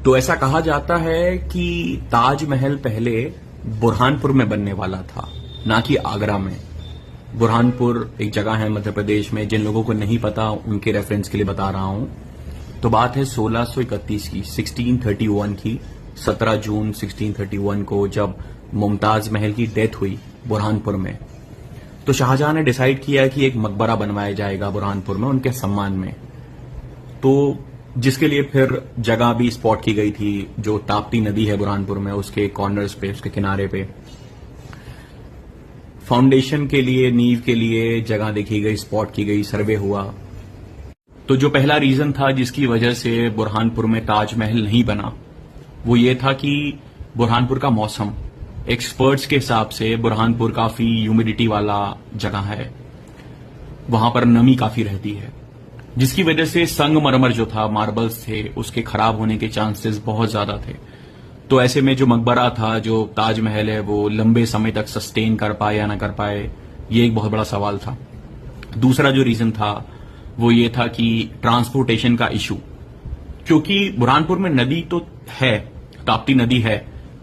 तो ऐसा कहा जाता है कि ताजमहल पहले बुरहानपुर में बनने वाला था, ना कि आगरा में। बुरहानपुर एक जगह है मध्य प्रदेश में, जिन लोगों को नहीं पता उनके रेफरेंस के लिए बता रहा हूं। तो बात है 1631 की, 1631 की। 17 जून 1631 को जब मुमताज महल की डेथ हुई बुरहानपुर में, तो शाहजहां ने डिसाइड किया कि एक मकबरा बनवाया जाएगा बुरहानपुर में उनके सम्मान में। तो जिसके लिए फिर जगह भी स्पॉट की गई थी, जो ताप्ती नदी है बुरहानपुर में, उसके कॉर्नर्स पे, उसके किनारे पे फाउंडेशन के लिए, नींव के लिए जगह देखी गई, स्पॉट की गई, सर्वे हुआ। तो जो पहला रीजन था जिसकी वजह से बुरहानपुर में ताजमहल नहीं बना, वो ये था कि बुरहानपुर का मौसम, एक्सपर्ट्स के हिसाब से बुरहानपुर काफी ह्यूमिडिटी वाला जगह है, वहां पर नमी काफी रहती है, जिसकी वजह से संगमरमर जो था, मार्बल्स थे, उसके खराब होने के चांसेस बहुत ज्यादा थे। तो ऐसे में जो मकबरा था, जो ताजमहल है, वो लंबे समय तक सस्टेन कर पाए या ना कर पाए, ये एक बहुत बड़ा सवाल था। दूसरा जो रीजन था वो ये था कि ट्रांसपोर्टेशन का इशू, क्योंकि बुरहानपुर में नदी तो है, ताप्ती नदी है,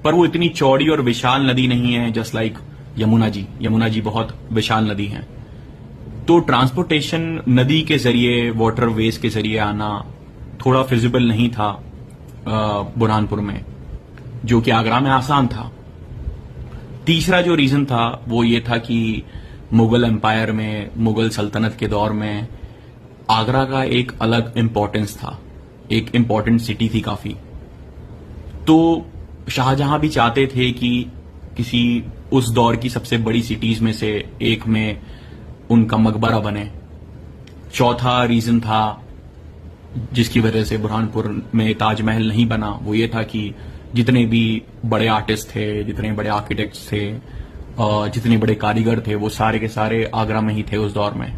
पर वो इतनी चौड़ी और विशाल नदी नहीं है जस्ट लाइक यमुना जी। यमुना जी बहुत विशाल नदी है। तो ट्रांसपोर्टेशन नदी के जरिए, वाटरवेज के जरिए आना थोड़ा फिजिबल नहीं था बुरहानपुर में, जो कि आगरा में आसान था। तीसरा जो रीजन था वो ये था कि मुगल एम्पायर में, मुगल सल्तनत के दौर में आगरा का एक अलग इंपॉर्टेंस था, एक इंपॉर्टेंट सिटी थी काफी। तो शाहजहां भी चाहते थे कि किसी उस दौर की सबसे बड़ी सिटीज में से एक में उनका मकबरा बने। चौथा रीजन था जिसकी वजह से बुरहानपुर में ताजमहल नहीं बना, वो ये था कि जितने भी बड़े आर्टिस्ट थे, जितने बड़े आर्किटेक्ट्स थे, जितने बड़े कारीगर थे, वो सारे के सारे आगरा में ही थे उस दौर में।